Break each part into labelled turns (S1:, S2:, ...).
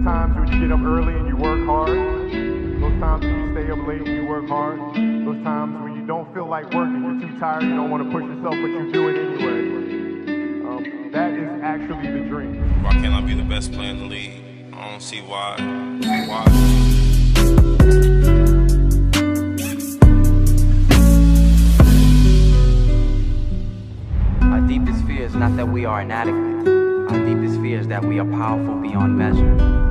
S1: times when you get up early and you work hard. Those times when you stay up late and you work hard. Those times when you don't feel like working, you're too tired, you don't want to push yourself, but you do it anyway. That is actually the dream.
S2: Why can't I be the best player in the league? I don't see why.
S3: Our deepest fear is not that we are inadequate. Our deepest fear is that we are powerful beyond measure.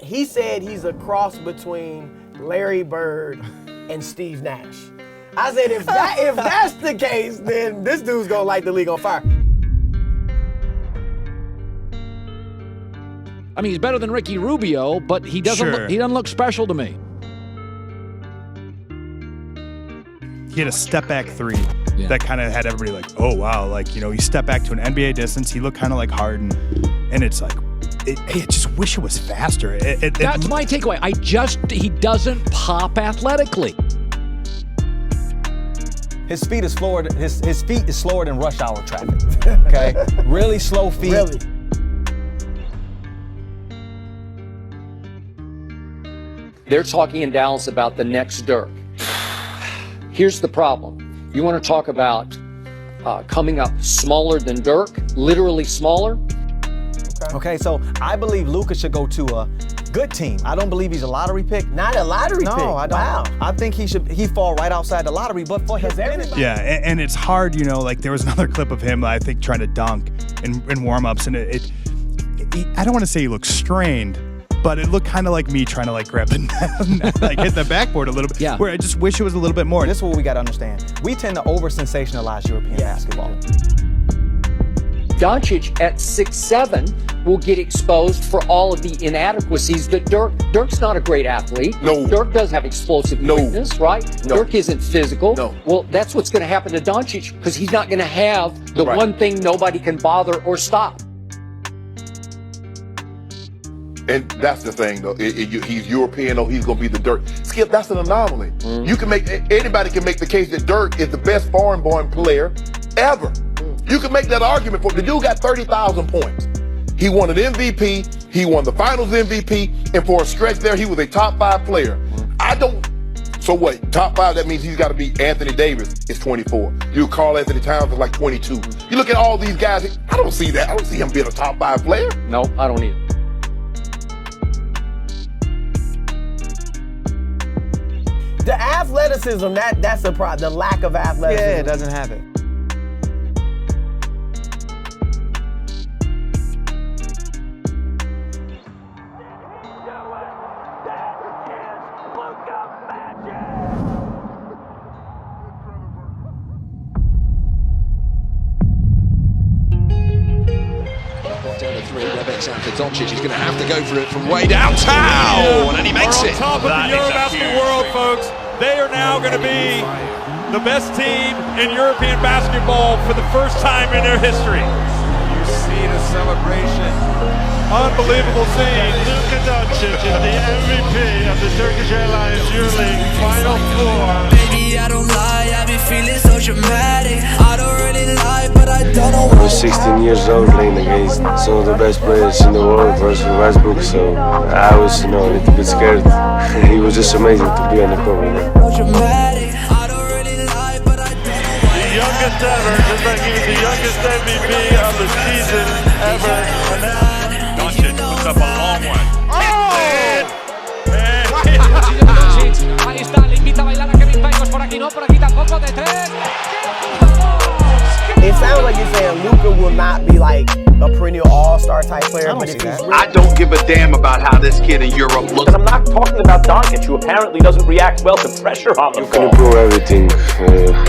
S4: He said he's a cross between Larry Bird and Steve Nash. I said, if that's the case, then this dude's gonna light the league on fire.
S5: I mean, he's better than Ricky Rubio, but he doesn't look special to me.
S6: He had a step back three that kind of had everybody like, oh wow, like, you know, he stepped back to an NBA distance. He looked kind of like Harden, and it's like, I just wish it was faster.
S5: That's my takeaway. He doesn't pop athletically.
S7: His feet is slower. His feet is slower than rush hour traffic. Okay, really slow feet.
S4: Really.
S8: They're talking in Dallas about the next Dirk. Here's the problem. You want to talk about coming up smaller than Dirk, literally smaller?
S7: Okay, so I believe Luka should go to a good team. I don't believe he's a lottery pick.
S4: Not a lottery pick?
S7: No, I don't.
S4: Wow.
S7: I think he fall right outside the lottery, but for his everybody.
S6: Yeah, and it's hard, you know, like there was another clip of him, I think, trying to dunk in warm-ups, and I don't want to say he looked strained, but it looked kind of like me trying to like grab the net, like hit the backboard a little bit, where I just wish it was a little bit more.
S7: This is what we got to understand. We tend to over-sensationalize European basketball.
S8: Dončić at 6'7" will get exposed for all of the inadequacies that Dirk's not a great athlete.
S9: No.
S8: Dirk does have explosive quickness, right?
S9: No.
S8: Dirk isn't physical.
S9: No.
S8: Well, that's what's going to happen to Dončić because he's not going to have the one thing nobody can bother or stop.
S9: And that's the thing, though. He's European, though. He's going to be the Dirk. Skip, that's an anomaly. You can anybody can make the case that Dirk is the best foreign-born player ever. You can make that argument for the dude got 30,000 points. He won an MVP. He won the Finals MVP, and for a stretch there, he was a top 5 player. So what? Top 5? That means he's got to be Anthony Davis. Is 24. You Karl Anthony Towns is like 22. You look at all these guys. I don't see that. I don't see him being a top 5 player.
S8: No, I don't either.
S4: The athleticism, that's the problem. The lack of athleticism.
S7: Yeah, it doesn't have it.
S10: Down to 3, Rebek's out to Dončić. He's going to have to go for it from way downtown, and he makes it.
S11: On top of the Eurobasket world, folks. They are now going to be the best team in European basketball for the first time in their history.
S12: You see the celebration.
S11: Unbelievable scene.
S12: Luka Dončić is the MVP of the Turkish Airlines EuroLeague Final Four.
S13: Baby, I don't lie, I be feeling so dramatic. I don't really lie, but I don't know why.
S14: I was 16 years old playing against some of the best players in the world versus Westbrook, so I was, a little bit scared. He was just amazing to be on the court with him.
S12: The youngest ever, just like he was the youngest MVP of the season ever.
S11: Dončić puts up a long one.
S15: Ahí está, le invita a bailar a Kevin Pecos. Por aquí no, por aquí tampoco, de 3.
S4: It sounds like you're saying Luka will not be like a perennial all-star type player, but if he's really...
S16: I don't give a damn about how this kid in Europe looks.
S17: I'm not talking about Dončić, who apparently doesn't react well to pressure on the
S14: You can improve everything.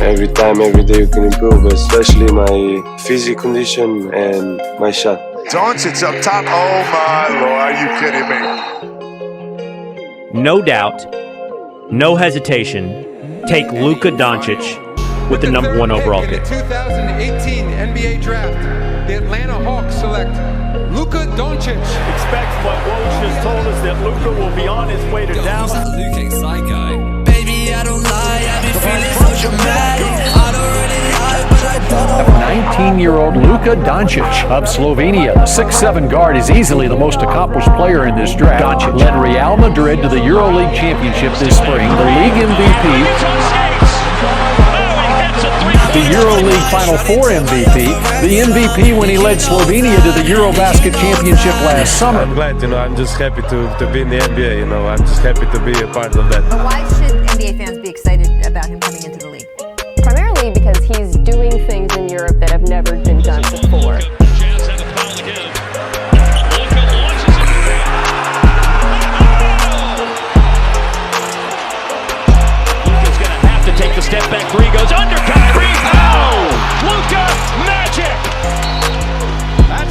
S14: Every time, every day you can improve, especially my physical condition and my shot.
S9: Dončić up top. Oh my Lord, are you kidding me?
S18: No doubt, no hesitation, take Luka Dončić with the number 1 overall pick.
S19: In the 2018 NBA draft, the Atlanta Hawks select Luka Dončić.
S12: Expect what Woj just told us, that Luka will be on his way to Dallas.
S13: Luka, psycho. Baby, I don't
S5: 19-year-old Luka Dončić of Slovenia. The 6'7" guard is easily the most accomplished player in this draft. Dončić led Real Madrid to the EuroLeague championship this spring, the league MVP, the EuroLeague Final Four MVP, the MVP when he led Slovenia to the Eurobasket championship last summer.
S20: I'm glad, I'm just happy to be in the NBA, I'm just happy to be a part of that.
S21: Why should NBA fans be excited about him coming into the league?
S22: Primarily because he's doing things in Europe that have never been done before.
S5: Luka's going to have to take the step back three, goes under Kyrie. Oh! Luka magic!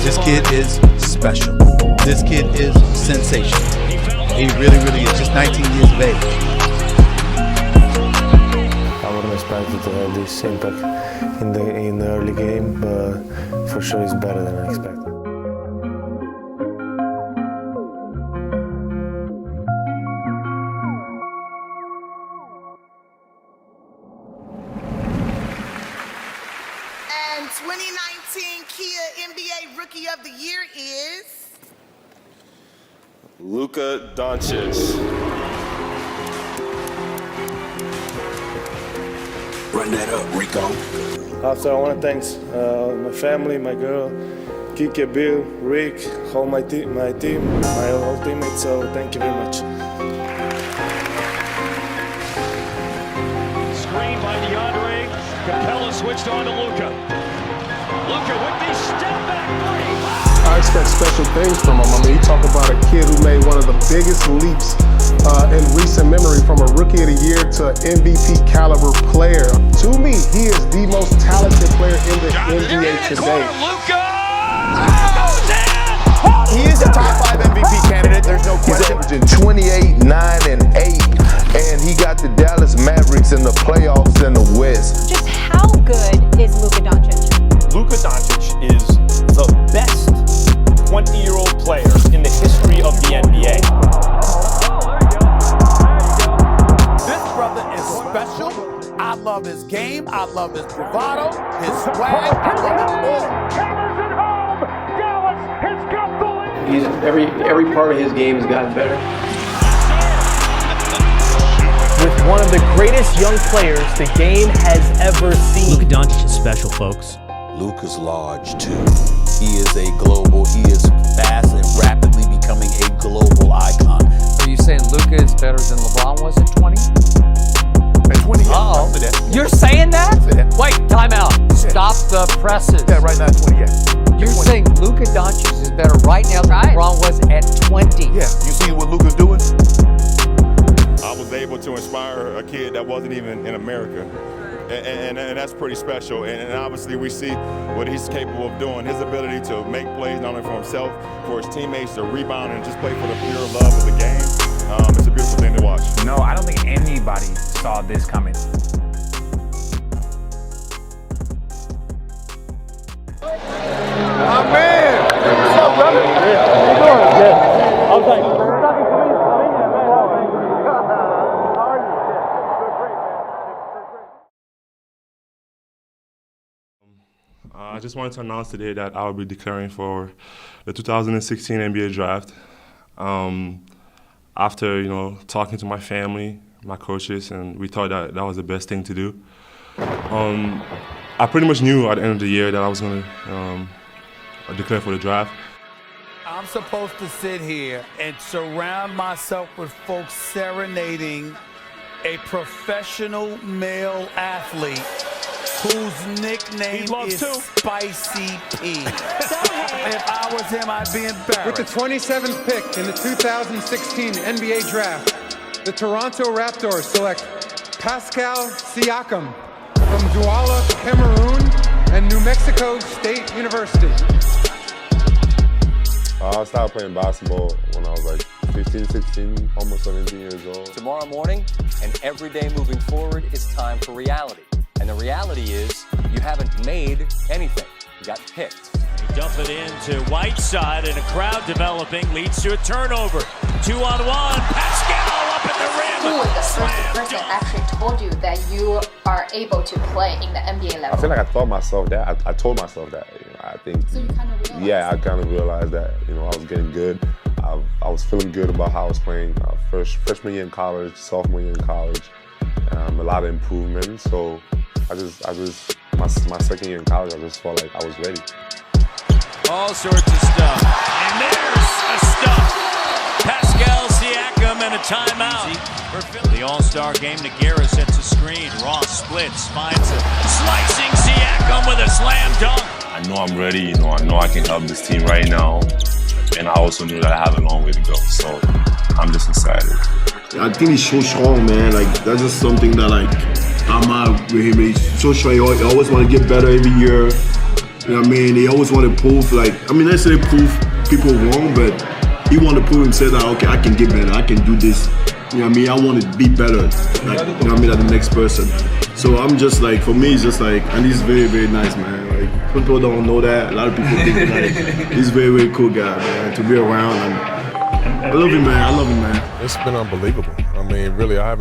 S23: This kid is special. This kid is sensational. He really, really is. Just 19 years of age.
S24: I wasn't expected to have this impact in the early game, but for sure it's better than I expected.
S25: And 2019 Kia NBA Rookie of the Year is
S26: Luka Dončić.
S24: Run that up, Rico. Also, I want to thank my family, my girl, Kike, Bill, Rick, all my team, my whole teammates. So thank you very much.
S5: Screen by DeAndre. Capella switched on to Luka. Luka with the step back three.
S27: I expect special things from him. I mean, you talk about a kid who made one of the biggest leaps in recent memory from a Rookie of the Year to MVP caliber player. To me, he is the most talented player in the NBA today.
S28: He is a top 5 MVP candidate, there's no question.
S9: He's averaging 28, 9, and 8, and he got the Dallas Mavericks in the playoffs in the West.
S22: Just how good is Luka Dončić?
S29: Luka Dončić is the best 20-year-old player in the history of the NBA.
S28: This brother is special. I love his game. I love his bravado, his swag. I love it all.
S30: He's every part of his game has gotten better.
S4: With one of the greatest young players the game has ever seen.
S18: Luka Dončić is special, folks.
S23: Luka's large, too. He is fast and rapidly becoming a global icon.
S3: Are you saying Luka is better than LeBron was at 20?
S28: At 20,
S3: Oh, you're saying that? Wait, time out. Stop the presses.
S28: Yeah, right now at 20, yeah.
S3: You're saying Luka Dončić is better right now than LeBron was at 20?
S28: Yeah, you see what Luka's doing?
S11: I was able to inspire a kid that wasn't even in America. And that's pretty special. And obviously we see what he's capable of doing. His ability to make plays not only for himself, for his teammates, to rebound and just play for the pure love of the game. It's a beautiful thing to watch.
S31: No, I don't think anybody saw this coming.
S28: My man! What's up, brother? How you doing? Good. I was like,
S11: I just wanted to announce today that I will be declaring for the 2016 NBA draft. After talking to my family, my coaches, and we thought that that was the best thing to do. I pretty much knew at the end of the year that I was going to declare for the draft.
S28: I'm supposed to sit here and surround myself with folks serenading a professional male athlete whose nickname is Spicy P. If I was him, I'd be embarrassed.
S19: With the 27th pick in the 2016 NBA Draft, the Toronto Raptors select Pascal Siakam from Douala, Cameroon, and New Mexico State University.
S26: I started playing basketball when I was like 15, 16, almost 17 years old.
S32: Tomorrow morning and every day moving forward is time for reality. And the reality is you haven't made anything. You got picked.
S5: They dump it into Whiteside, and a crowd developing leads to a turnover. 2-on-1. Pascal up at the rim.
S1: Who was the first person that actually told you that you are able to play in the NBA level?
S26: I feel like I thought myself that. I told myself that. I think.
S1: So you kind of realized?
S26: Yeah, I kind of realized that. I was getting good. I was feeling good about how I was playing. Freshman year in college, sophomore year in college, a lot of improvement. So my second year in college, I just felt like I was ready.
S2: All sorts of stuff. And there's a stuff. Pascal Siakam and a timeout. For the All-Star game, Nogueira sets a screen. Ross splits, finds it. Slicing Siakam with a slam dunk.
S26: I know I'm ready. I know I can help this team right now. And I also knew that I have a long way to go. So I'm just excited.
S6: I think he's so strong, man. Like, that's just something that, I'm out with him. He's so strong. He always want to get better every year. You know what I mean? He always want to prove, let's say prove people wrong, but he want to prove himself that, okay, I can get better. I can do this. You know what I mean? I want to be better, than the next person. So I'm just for me, it's just and he's very, very nice, man. People don't know that. A lot of people think he's a very, very cool guy, man, to be around. I love him, man.
S27: It's been unbelievable. I mean, really, I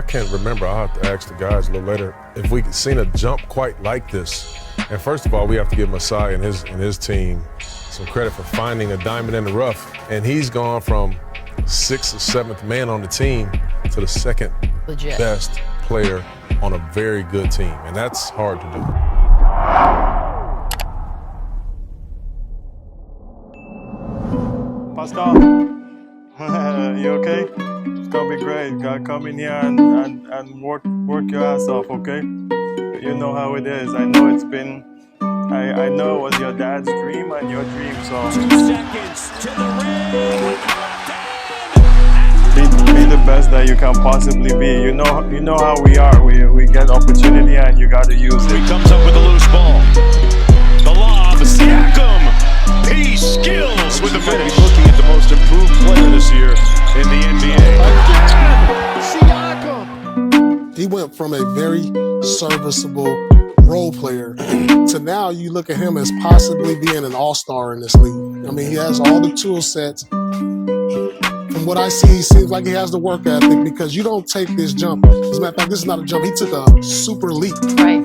S27: can't remember. I'll have to ask the guys a little later if we've seen a jump quite like this. And first of all, we have to give Masai and his team some credit for finding a diamond in the rough. And he's gone from 6th or 7th man on the team to the second best player on a very good team. And that's hard to do.
S24: Pascal, you okay? It's gonna be great. You gotta come in here and work your ass off, okay? You know how it is. I know it's been, I know it was your dad's dream and your dream, so.
S2: 2 seconds to the rim.
S24: Be the best that you can possibly be. You know how we are. We get opportunity and you gotta use it.
S2: He comes up with a loose ball. The lob, Siakam. He skills with the finish.
S5: Looking at the most improved player this year in the NBA.
S27: Siakam! He went from a very serviceable role player to now you look at him as possibly being an all-star in this league. I mean, he has all the tool sets. From what I see, he seems like he has the work ethic because you don't take this jump. As a matter of fact, this is not a jump. He took a super leap,
S21: right?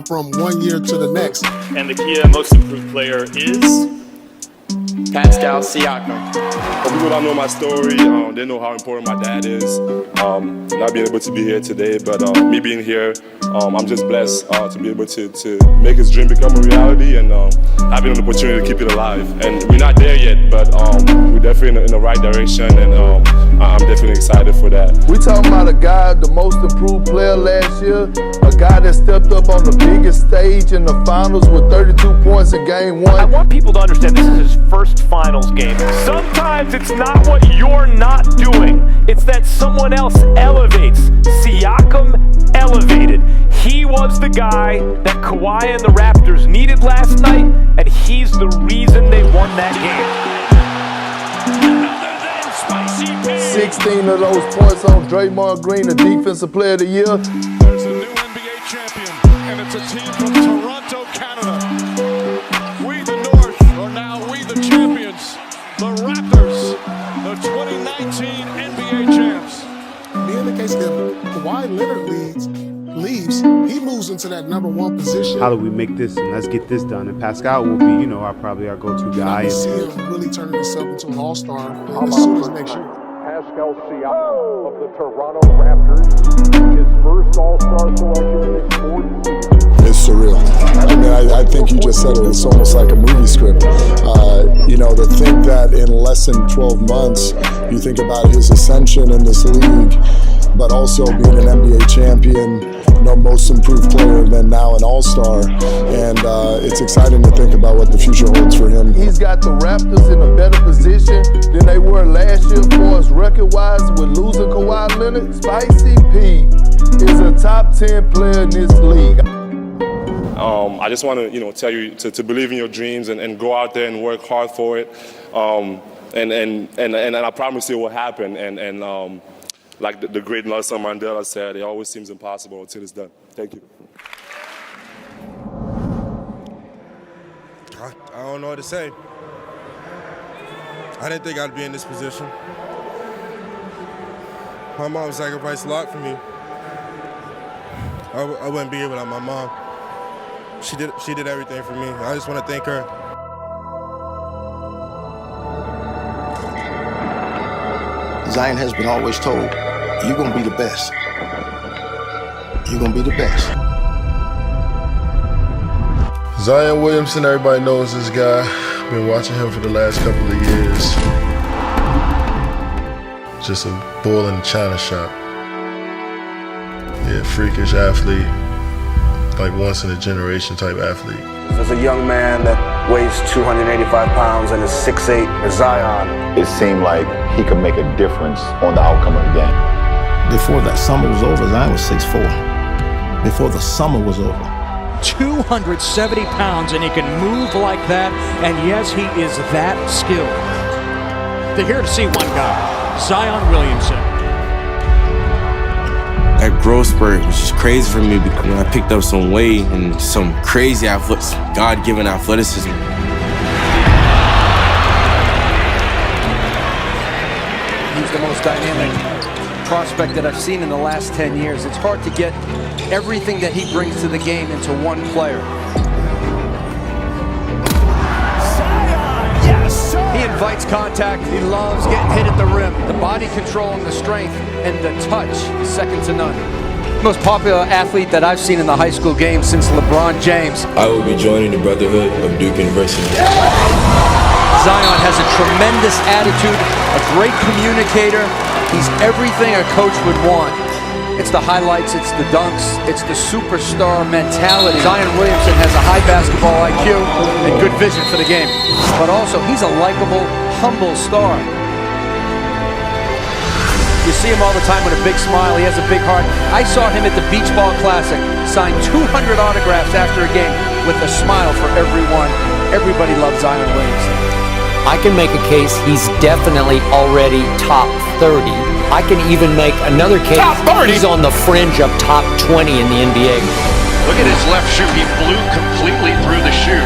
S27: From one year to the next.
S29: And the Kia most improved player is
S7: Pascal Siakam.
S26: For people that know my story, they know how important my dad is. Not being able to be here today, but me being here, I'm just blessed to be able to make his dream become a reality and having an opportunity to keep it alive. And we're not there yet, but we're definitely in the right direction, and I'm definitely excited for that.
S9: We talking about a guy, the most improved player last year, a guy that stepped up on the biggest stage in the finals with 32 points in game 1.
S29: I want people to understand this is his first finals game. Sometimes it's not what you're not doing. It's that someone else elevates. Siakam elevated. He was the guy that Kawhi and the Raptors needed last night, and he's the reason they won that game.
S9: 16 of those points on Draymond Green, the defensive player of the year.
S28: There's a new NBA champion, and it's a team from Toronto, Canada. We the North are now we the champions. The Raptors, the 2019 NBA champs.
S27: Being the case that Kawhi Leonard leaves, he moves into that #1 position.
S8: How do we make this and let's get this done? And Pascal will be, probably our go-to guy.
S27: I see him really turning himself into an all-star as soon as next year.
S5: Pascal Siakam of the Toronto Raptors, his first all-star selection in his 4th season.
S10: It's surreal. I mean, I think you just said it. It's almost like a movie script. To think that in less than 12 months, you think about his ascension in this league, but also being an NBA champion, most improved player, and then now an all-star. And it's exciting to think about what the future holds for him.
S9: He's got the Raptors in a better position than they were last year for us record-wise with losing Kawhi Leonard. Spicy P is a top 10 player in this league.
S26: I just want to, tell you to believe in your dreams and go out there and work hard for it. And I promise you it will happen. And like the great Nelson Mandela said, it always seems impossible until it's done. Thank you.
S24: I don't know what to say. I didn't think I'd be in this position. My mom sacrificed a lot for me. I wouldn't be here without my mom. She did everything for me. I just want to thank her.
S4: Zion has been always told, you're going to be the best. You're going to be the best.
S10: Zion Williamson, everybody knows this guy. Been watching him for the last couple of years. Just a bull in a china shop. Yeah, freakish athlete. Like once in a generation type athlete.
S12: There's a young man that weighs 285 pounds and is 6'8", Zion.
S13: It seemed like he could make a difference on the outcome of the game.
S4: Before that summer was over, Zion was 6'4". Before the summer was over.
S14: 270 pounds, and he can move like that, and yes, he is that skilled. They're here to see one guy, Zion Williamson.
S15: That growth spurt was just crazy for me because when I picked up some weight and some crazy God-given athleticism.
S16: He's the most dynamic prospect that I've seen in the last 10 years. It's hard to get everything that he brings to the game into one player. He invites contact. He loves getting hit at the rim. The body control and the strength and the touch, second to none. Most popular athlete that I've seen in the high school game since LeBron James.
S15: I will be joining the Brotherhood of Duke University.
S16: Zion has a tremendous attitude, a great communicator. He's everything a coach would want. It's the highlights, it's the dunks, it's the superstar mentality. Zion Williamson has a high basketball IQ and good vision for the game. But also, he's a likable, humble star. You see him all the time with a big smile. He has a big heart. I saw him at the Beach Ball Classic, sign 200 autographs after a game with a smile for everyone. Everybody loves Zion Williamson.
S17: I can make a case he's definitely already top 30. I can even make another case he's on the fringe of top 20 in the NBA.
S18: Look at his left shoe. He blew completely through the shoe.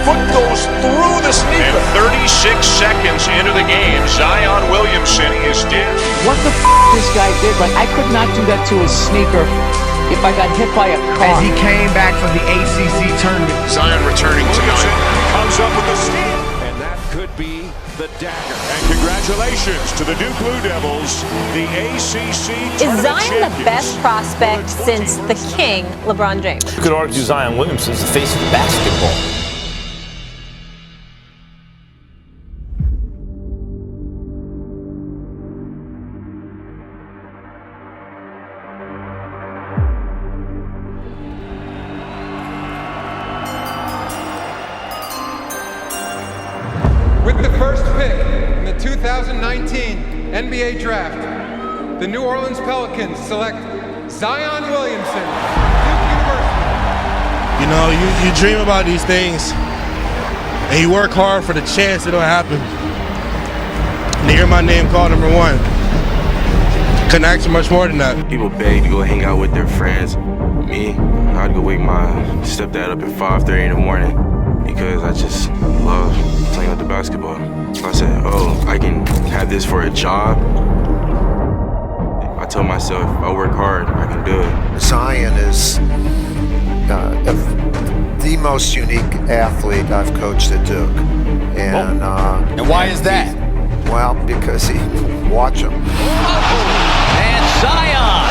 S18: Foot goes through the sneaker. And 36 seconds into the game, Zion Williamson is dead.
S20: What the this guy did, like I could not do that to his sneaker if I got hit by a car.
S22: As he came back from the ACC tournament.
S18: Zion returning tonight. Comes up with the steal. And that could be the dagger. And congratulations to the Duke Blue Devils, the ACC
S25: Is Zion the best prospect since the king, LeBron James?
S17: You could argue Zion Williamson is the face of basketball.
S19: With the first pick in the 2019 NBA Draft, the New Orleans Pelicans select Zion Williamson, Duke University.
S24: You know, you dream about these things, and you work hard for the chance it'll happen. And to hear my name called number one, couldn't ask for much more than that.
S15: People beg to go hang out with their friends. Me, I'd go wake my stepdad up at 5:30 in the morning because I just love playing with the basketball. So I said, oh, I can have this for a job. I told myself, if I work hard, I can do it.
S4: Zion is the most unique athlete I've coached at Duke. And
S17: why is that?
S4: Well, because watch him.
S17: And Zion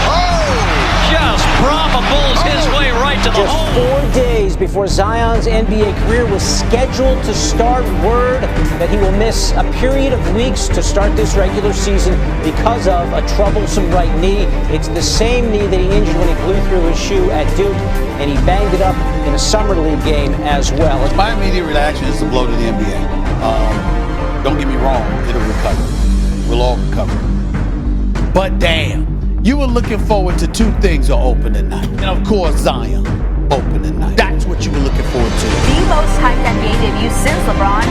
S17: just bulls his way right to the hole.
S20: Just 4 days before Zion's NBA career was scheduled to start, word that he will miss a period of weeks to start this regular season because of a troublesome right knee. It's the same knee that he injured when he blew through his shoe at Duke, and he banged it up in a summer league game as well.
S23: My immediate reaction is to blow to the NBA. Don't get me wrong, it'll recover. We'll all recover. But damn, you were looking forward to two things on opening night. And of course, Zion, opening night. That's what you were looking forward to.
S25: The most hyped NBA debut since LeBron.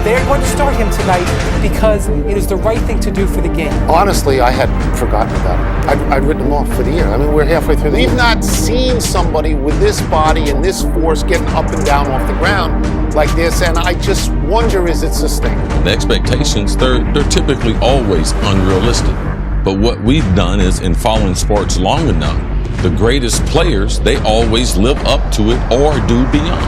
S20: They're going to start him tonight because it is the right thing to do for the game.
S4: Honestly, I had forgotten about him. I'd written him off for the year. I mean, we're halfway through the year. We've not seen somebody with this body and this force getting up and down off the ground like this, and I just wonder, is it sustainable?
S30: The expectations, they're typically always unrealistic.
S1: But what we've done is, in following sports long enough, the greatest players, they always live up to it or do beyond.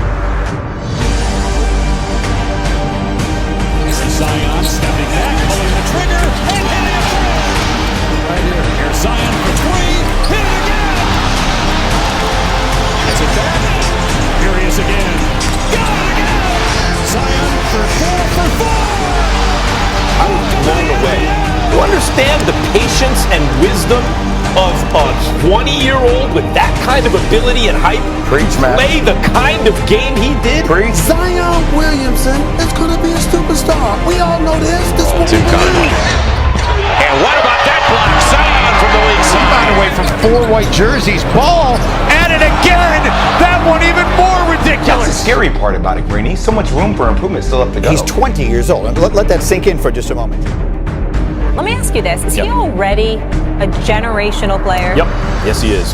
S5: Zion stepping back, pulling the trigger, and hitting it right here. Here's Zion for three, hit it again! Is it that? Here he is again. Got it again! Zion for four!
S2: I was blown away. You understand the patience and wisdom of a 20-year-old with that kind of ability and hype? Preach, man. Play the kind of game he did? Preach.
S3: Zion Williamson is going to be a superstar. We all know this. This will be
S18: And what about that block? Zion from the weak side.
S6: Rebound away from 4 white jerseys. Ball at it again. That one even more ridiculous.
S7: That's the scary part about it, Greeny. So much room for improvement still up to go.
S11: He's 20 years old. Let that sink in for just a moment.
S25: Let me ask you this. Is he already a generational player?
S7: Yep. Yes, he is.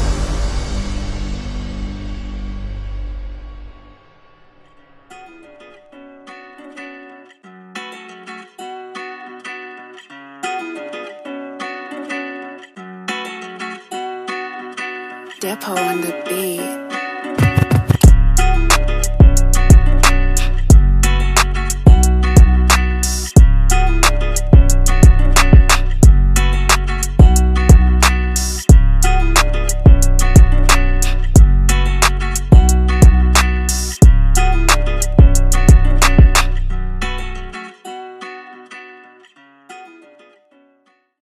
S21: Depot on the beat.